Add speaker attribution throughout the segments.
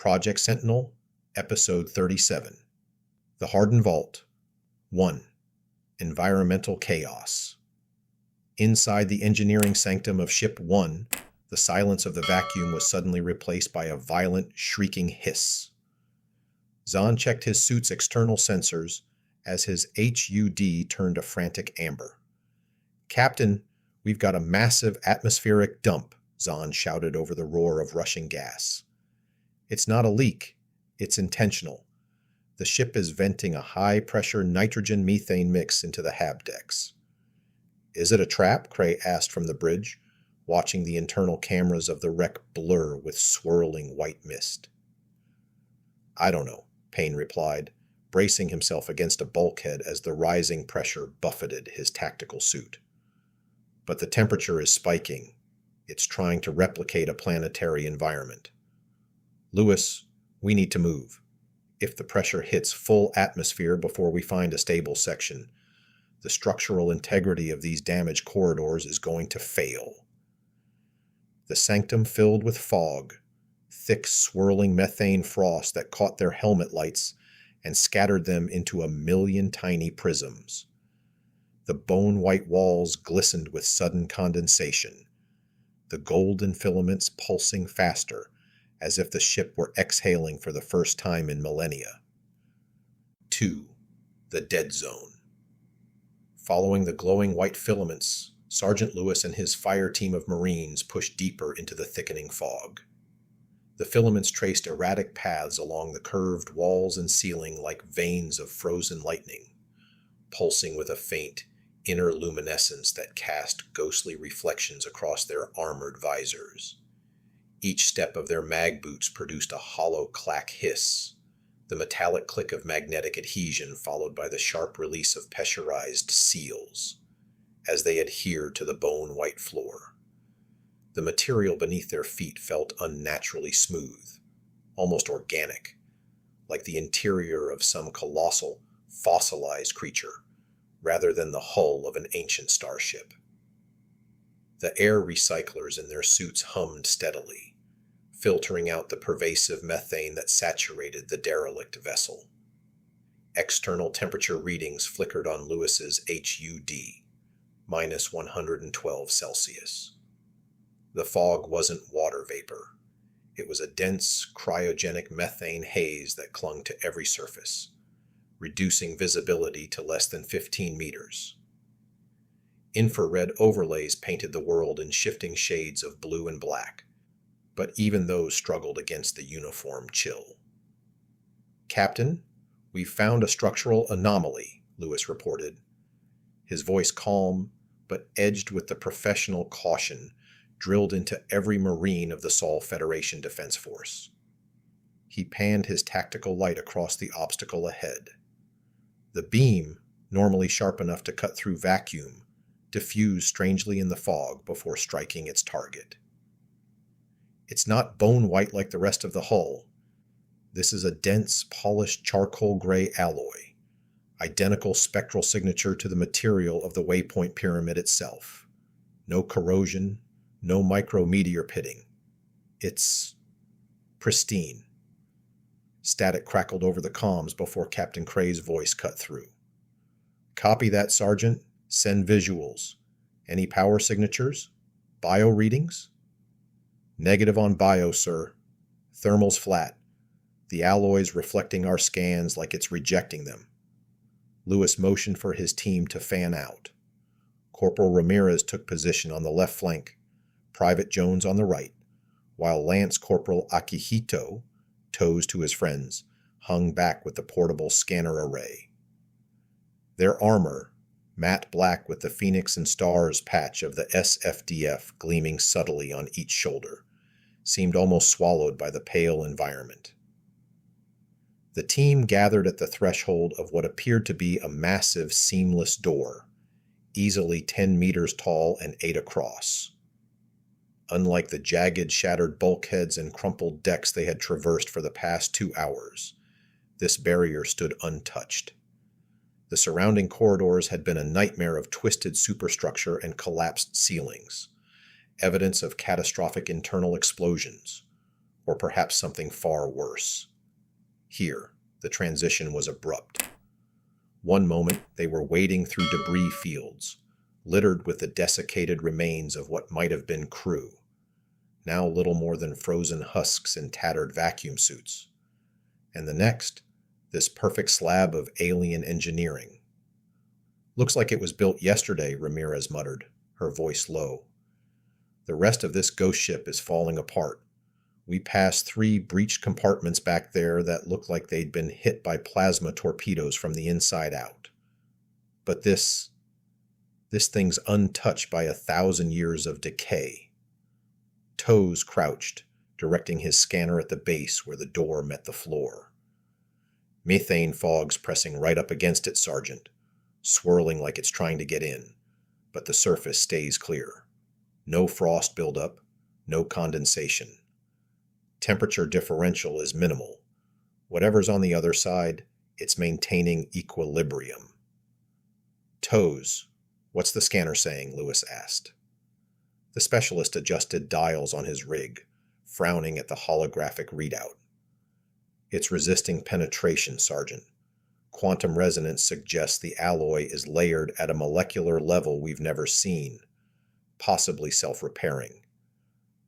Speaker 1: Project Sentinel, Episode 37. The Hardened Vault. 1. Environmental Chaos. Inside the engineering sanctum of Ship 1, the silence of the vacuum was suddenly replaced by a violent, shrieking hiss. Zahn checked his suit's external sensors as his HUD turned a frantic amber. "Captain, we've got a massive atmospheric dump," Zahn shouted over the roar of rushing gas. "It's not a leak. It's intentional. The ship is venting a high-pressure nitrogen-methane mix into the hab decks." "Is it a trap?" Cray asked from the bridge, watching the internal cameras of the wreck blur with swirling white mist. "I don't know," Payne replied, bracing himself against a bulkhead as the rising pressure buffeted his tactical suit. "But the temperature is spiking. It's trying to replicate a planetary environment. Lewis, we need to move. If the pressure hits full atmosphere before we find a stable section, the structural integrity of these damaged corridors is going to fail." The sanctum filled with fog, thick swirling methane frost that caught their helmet lights and scattered them into a million tiny prisms. The bone-white walls glistened with sudden condensation, the golden filaments pulsing faster, as if the ship were exhaling for the first time in millennia. 2. The Dead Zone. Following the glowing white filaments, Sergeant Lewis and his fire team of Marines pushed deeper into the thickening fog. The filaments traced erratic paths along the curved walls and ceiling like veins of frozen lightning, pulsing with a faint, inner luminescence that cast ghostly reflections across their armored visors. Each step of their mag boots produced a hollow clack hiss, the metallic click of magnetic adhesion followed by the sharp release of pressurized seals, as they adhered to the bone-white floor. The material beneath their feet felt unnaturally smooth, almost organic, like the interior of some colossal, fossilized creature, rather than the hull of an ancient starship. The air recyclers in their suits hummed steadily, filtering out the pervasive methane that saturated the derelict vessel. External temperature readings flickered on Lewis's HUD, minus 112 Celsius. The fog wasn't water vapor. It was a dense, cryogenic methane haze that clung to every surface, reducing visibility to less than 15 meters. Infrared overlays painted the world in shifting shades of blue and black, but even those struggled against the uniform chill. "Captain, we've found a structural anomaly," Lewis reported, his voice calm but edged with the professional caution drilled into every Marine of the Sol Federation Defense Force. He panned his tactical light across the obstacle ahead. The beam, normally sharp enough to cut through vacuum, diffused strangely in the fog before striking its target. "It's not bone-white like the rest of the hull. This is a dense, polished charcoal gray alloy, identical spectral signature to the material of the waypoint pyramid itself. No corrosion, no micrometeor pitting. It's pristine." Static crackled over the comms before Captain Cray's voice cut through. "Copy that, Sergeant. Send visuals. Any power signatures? Bio readings?" "Negative on bio, sir. Thermal's flat. The alloy's reflecting our scans like it's rejecting them." Lewis motioned for his team to fan out. Corporal Ramirez took position on the left flank, Private Jones on the right, while Lance Corporal Akihito, toes to his friends, hung back with the portable scanner array. Their armor, matte black with the Phoenix and Stars patch of the SFDF gleaming subtly on each shoulder, seemed almost swallowed by the pale environment. The team gathered at the threshold of what appeared to be a massive seamless door, easily 10 meters tall and 8 across. Unlike the jagged, shattered bulkheads and crumpled decks they had traversed for the past 2 hours, this barrier stood untouched. The surrounding corridors had been a nightmare of twisted superstructure and collapsed ceilings, evidence of catastrophic internal explosions, or perhaps something far worse. Here, the transition was abrupt. One moment, they were wading through debris fields, littered with the desiccated remains of what might have been crew, now little more than frozen husks in tattered vacuum suits. And the next, this perfect slab of alien engineering. "Looks like it was built yesterday," Ramirez muttered, her voice low. "The rest of this ghost ship is falling apart. We passed 3 breached compartments back there that looked like they'd been hit by plasma torpedoes from the inside out. But this thing's untouched by 1,000 years of decay." Toes crouched, directing his scanner at the base where the door met the floor. "Methane fog's pressing right up against it, Sergeant, swirling like it's trying to get in, but the surface stays clear. No frost buildup, no condensation. Temperature differential is minimal. Whatever's on the other side, it's maintaining equilibrium." "Toes, what's the scanner saying?" Lewis asked. The specialist adjusted dials on his rig, frowning at the holographic readout. "It's resisting penetration, Sergeant. Quantum resonance suggests the alloy is layered at a molecular level we've never seen, possibly self-repairing.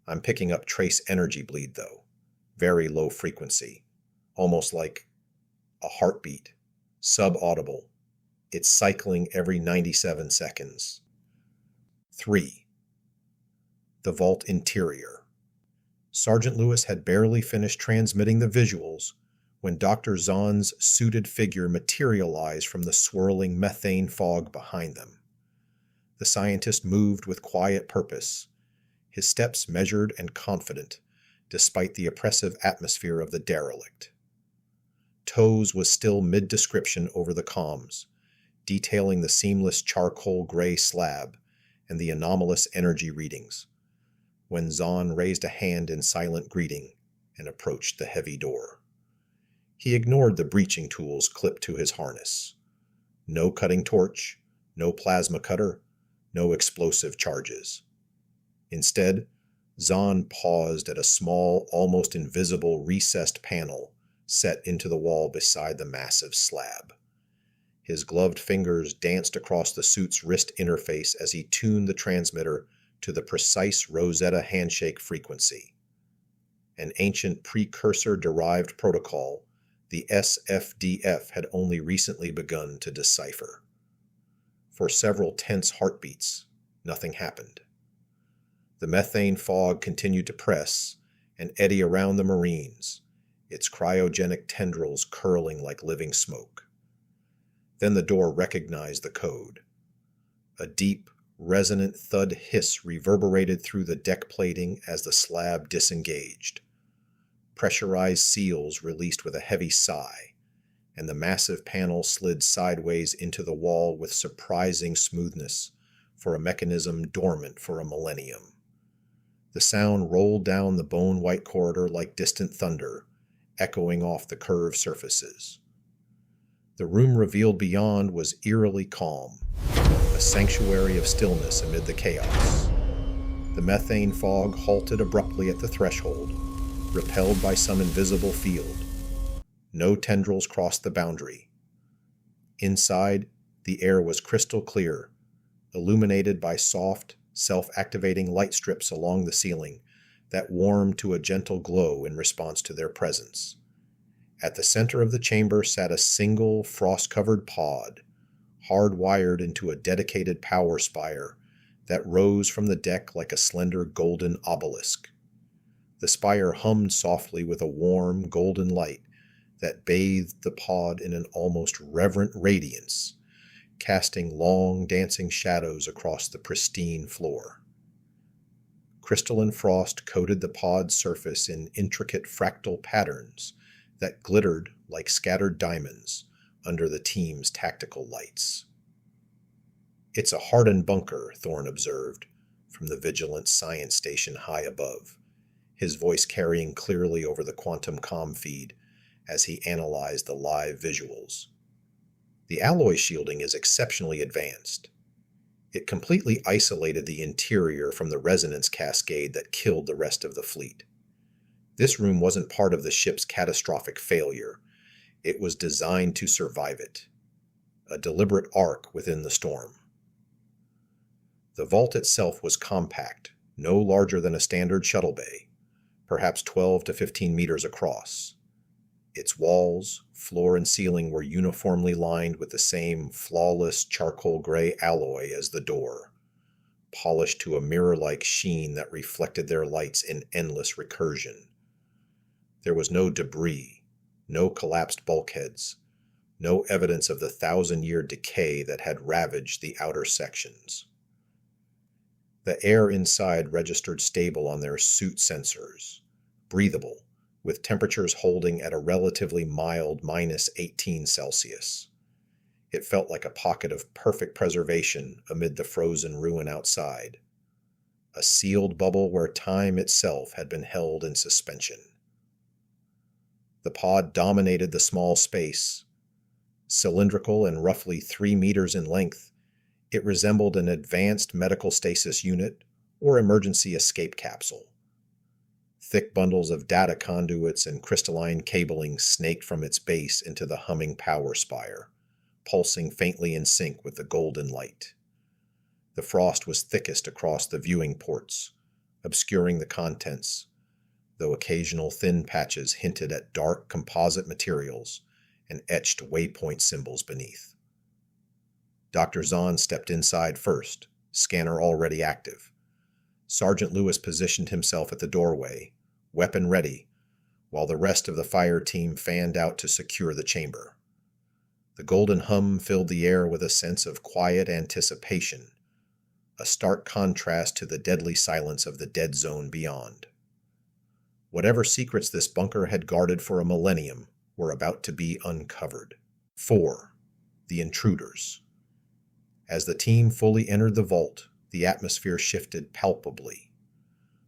Speaker 1: I'm picking up trace energy bleed, though. Very low frequency. Almost like a heartbeat. Subaudible. It's cycling every 97 seconds. 3. The vault interior. Sergeant Lewis had barely finished transmitting the visuals when Dr. Zahn's suited figure materialized from the swirling methane fog behind them. The scientist moved with quiet purpose, his steps measured and confident, despite the oppressive atmosphere of the derelict. Toes was still mid-description over the comms, detailing the seamless charcoal gray slab and the anomalous energy readings, when Zahn raised a hand in silent greeting and approached the heavy door. He ignored the breaching tools clipped to his harness. No cutting torch, no plasma cutter, no explosive charges. Instead, Zahn paused at a small, almost invisible recessed panel set into the wall beside the massive slab. His gloved fingers danced across the suit's wrist interface as he tuned the transmitter to the precise Rosetta handshake frequency. An ancient precursor-derived protocol the SFDF had only recently begun to decipher. For several tense heartbeats, nothing happened. The methane fog continued to press and eddy around the Marines, its cryogenic tendrils curling like living smoke. Then the door recognized the code. A deep, resonant thud hiss reverberated through the deck plating as the slab disengaged. Pressurized seals released with a heavy sigh, and the massive panel slid sideways into the wall with surprising smoothness for a mechanism dormant for a millennium. The sound rolled down the bone-white corridor like distant thunder, echoing off the curved surfaces. The room revealed beyond was eerily calm, a sanctuary of stillness amid the chaos. The methane fog halted abruptly at the threshold, repelled by some invisible field. No tendrils crossed the boundary. Inside, the air was crystal clear, illuminated by soft, self-activating light strips along the ceiling that warmed to a gentle glow in response to their presence. At the center of the chamber sat a single, frost-covered pod, hardwired into a dedicated power spire that rose from the deck like a slender golden obelisk. The spire hummed softly with a warm, golden light that bathed the pod in an almost reverent radiance, casting long, dancing shadows across the pristine floor. Crystalline frost coated the pod's surface in intricate fractal patterns that glittered like scattered diamonds under the team's tactical lights. "It's a hardened bunker," Thorne observed, from the vigilant science station high above, his voice carrying clearly over the quantum comm feed as he analyzed the live visuals. "The alloy shielding is exceptionally advanced. It completely isolated the interior from the resonance cascade that killed the rest of the fleet. This room wasn't part of the ship's catastrophic failure. It was designed to survive it. A deliberate arc within the storm. The vault itself was compact, no larger than a standard shuttle bay, perhaps 12 to 15 meters across. Its walls, floor, and ceiling were uniformly lined with the same flawless charcoal gray alloy as the door, polished to a mirror-like sheen that reflected their lights in endless recursion. There was no debris, no collapsed bulkheads, no evidence of the 1,000-year decay that had ravaged the outer sections. The air inside registered stable on their suit sensors, breathable, with temperatures holding at a relatively mild -18 Celsius. It felt like a pocket of perfect preservation amid the frozen ruin outside. A sealed bubble where time itself had been held in suspension. The pod dominated the small space. Cylindrical and roughly 3 meters in length, it resembled an advanced medical stasis unit or emergency escape capsule. Thick bundles of data conduits and crystalline cabling snaked from its base into the humming power spire, pulsing faintly in sync with the golden light. The frost was thickest across the viewing ports, obscuring the contents, though occasional thin patches hinted at dark composite materials and etched waypoint symbols beneath. Dr. Zahn stepped inside first, scanner already active. Sergeant Lewis positioned himself at the doorway, weapon ready, while the rest of the fire team fanned out to secure the chamber. The golden hum filled the air with a sense of quiet anticipation, a stark contrast to the deadly silence of the dead zone beyond. Whatever secrets this bunker had guarded for a millennium were about to be uncovered. 4. The intruders. As the team fully entered the vault, the atmosphere shifted palpably.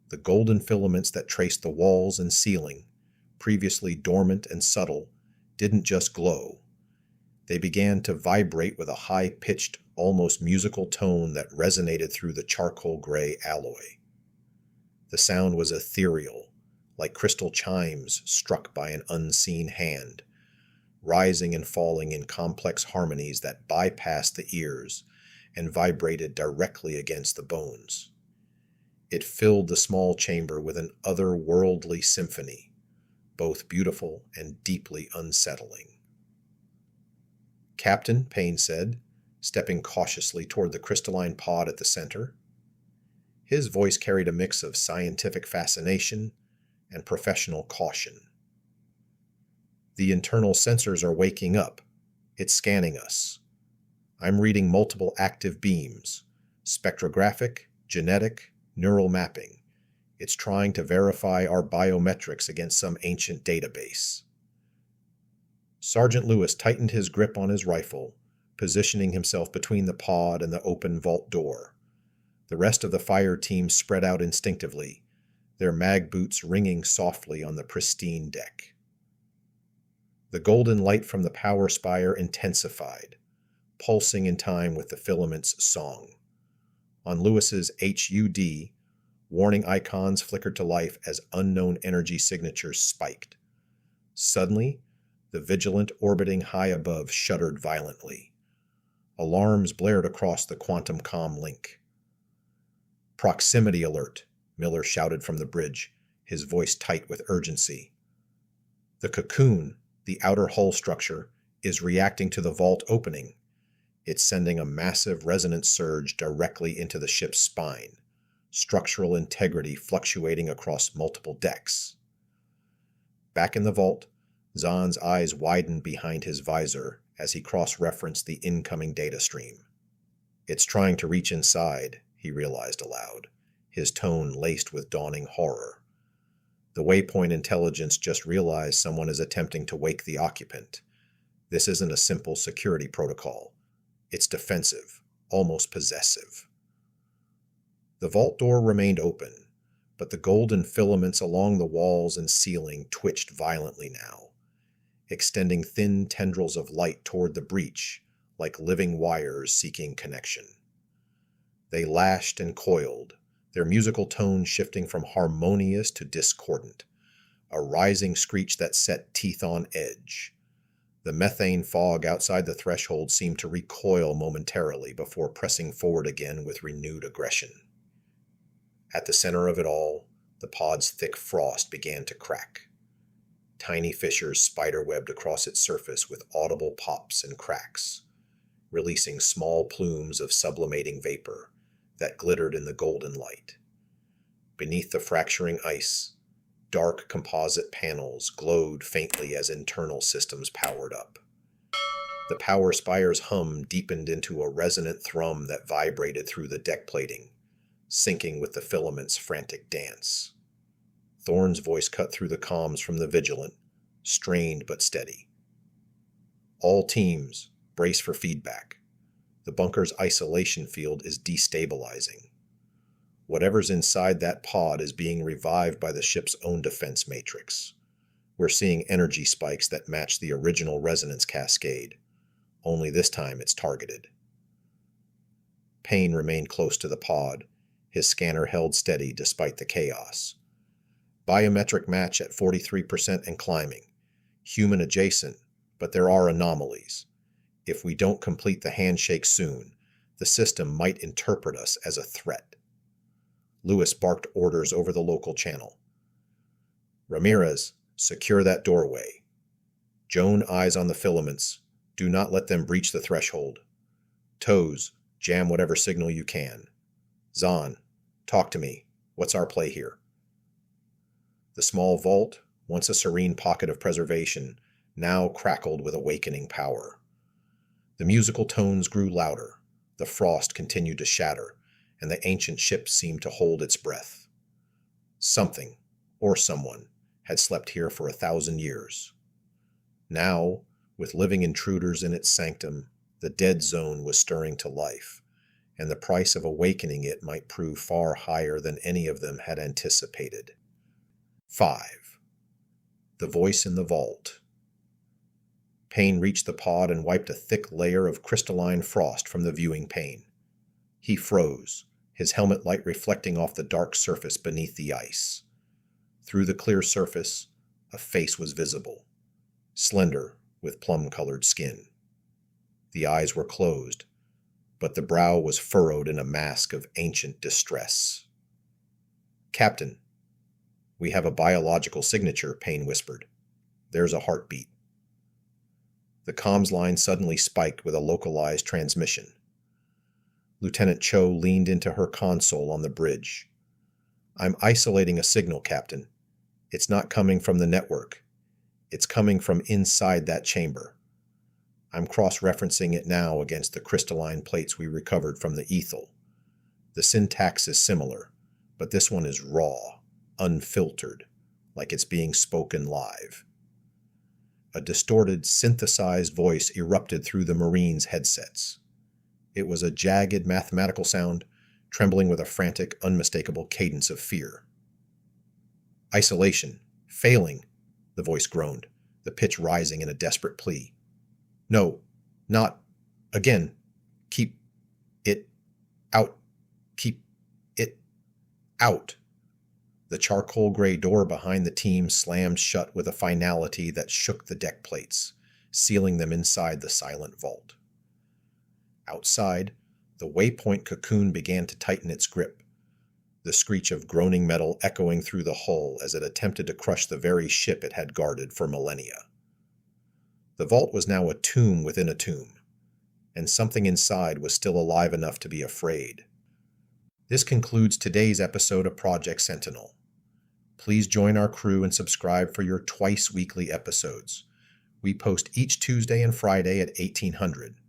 Speaker 1: The golden filaments that traced the walls and ceiling, previously dormant and subtle, didn't just glow. They began to vibrate with a high-pitched, almost musical tone that resonated through the charcoal gray alloy. The sound was ethereal, like crystal chimes struck by an unseen hand, rising and falling in complex harmonies that bypassed the ears and vibrated directly against the bones. It filled the small chamber with an otherworldly symphony, both beautiful and deeply unsettling. "Captain," Payne said, stepping cautiously toward the crystalline pod at the center. His voice carried a mix of scientific fascination and professional caution. "The internal sensors are waking up. It's scanning us. I'm reading multiple active beams, spectrographic, genetic, neural mapping. It's trying to verify our biometrics against some ancient database." Sergeant Lewis tightened his grip on his rifle, positioning himself between the pod and the open vault door. The rest of the fire team spread out instinctively, their mag boots ringing softly on the pristine deck. The golden light from the power spire intensified, pulsing in time with the filament's song. On Lewis's HUD, warning icons flickered to life as unknown energy signatures spiked. Suddenly, the vigilant orbiting high above shuddered violently. Alarms blared across the quantum comm link. "Proximity alert," Miller shouted from the bridge, his voice tight with urgency. "The cocoon, the outer hull structure, is reacting to the vault opening. It's sending a massive resonance surge directly into the ship's spine, structural integrity fluctuating across multiple decks." Back in the vault, Zahn's eyes widened behind his visor as he cross-referenced the incoming data stream. "It's trying to reach inside," he realized aloud, his tone laced with dawning horror. "The Waypoint intelligence just realized someone is attempting to wake the occupant. This isn't a simple security protocol. It's defensive, almost possessive." The vault door remained open, but the golden filaments along the walls and ceiling twitched violently now, extending thin tendrils of light toward the breach, like living wires seeking connection. They lashed and coiled, their musical tones shifting from harmonious to discordant, a rising screech that set teeth on edge. The methane fog outside the threshold seemed to recoil momentarily before pressing forward again with renewed aggression. At the center of it all, the pod's thick frost began to crack. Tiny fissures spiderwebbed across its surface with audible pops and cracks, releasing small plumes of sublimating vapor that glittered in the golden light. Beneath the fracturing ice, dark composite panels glowed faintly as internal systems powered up. The power spire's hum deepened into a resonant thrum that vibrated through the deck plating, syncing with the filament's frantic dance. Thorne's voice cut through the comms from the Vigilant, strained but steady. All teams, brace for feedback. The bunker's isolation field is destabilizing. Whatever's inside that pod is being revived by the ship's own defense matrix. We're seeing energy spikes that match the original resonance cascade, only this time it's targeted. Payne remained close to the pod, his scanner held steady despite the chaos. Biometric match at 43% and climbing. Human adjacent, but there are anomalies. If we don't complete the handshake soon, the system might interpret us as a threat. Lewis barked orders over the local channel. Ramirez, secure that doorway. Joan, eyes on the filaments. Do not let them breach the threshold. Toes, jam whatever signal you can. Zahn, talk to me. What's our play here? The small vault, once a serene pocket of preservation, now crackled with awakening power. The musical tones grew louder, the frost continued to shatter, and the ancient ship seemed to hold its breath. Something, or someone, had slept here for 1,000 years. Now, with living intruders in its sanctum, the dead zone was stirring to life, and the price of awakening it might prove far higher than any of them had anticipated. 5. The voice in the vault. Payne reached the pod and wiped a thick layer of crystalline frost from the viewing pane. He froze, his helmet light reflecting off the dark surface beneath the ice. Through the clear surface, a face was visible, slender with plum-colored skin. The eyes were closed, but the brow was furrowed in a mask of ancient distress. "Captain, we have a biological signature," Payne whispered. "There's a heartbeat." The comms line suddenly spiked with a localized transmission. Lieutenant Cho leaned into her console on the bridge. "I'm isolating a signal, Captain. It's not coming from the network. It's coming from inside that chamber. I'm cross-referencing it now against the crystalline plates we recovered from the Ethel. The syntax is similar, but this one is raw, unfiltered, like it's being spoken live." A distorted, synthesized voice erupted through the Marines' headsets. It was a jagged mathematical sound, trembling with a frantic, unmistakable cadence of fear. "Isolation. Failing," the voice groaned, the pitch rising in a desperate plea. "No, not again. Keep it out. Keep it out." The charcoal gray door behind the team slammed shut with a finality that shook the deck plates, sealing them inside the silent vault. Outside, the waypoint cocoon began to tighten its grip, the screech of groaning metal echoing through the hull as it attempted to crush the very ship it had guarded for millennia. The vault was now a tomb within a tomb, and something inside was still alive enough to be afraid. This concludes today's episode of Project Sentinel. Please join our crew and subscribe for your twice-weekly episodes. We post each Tuesday and Friday at 1800.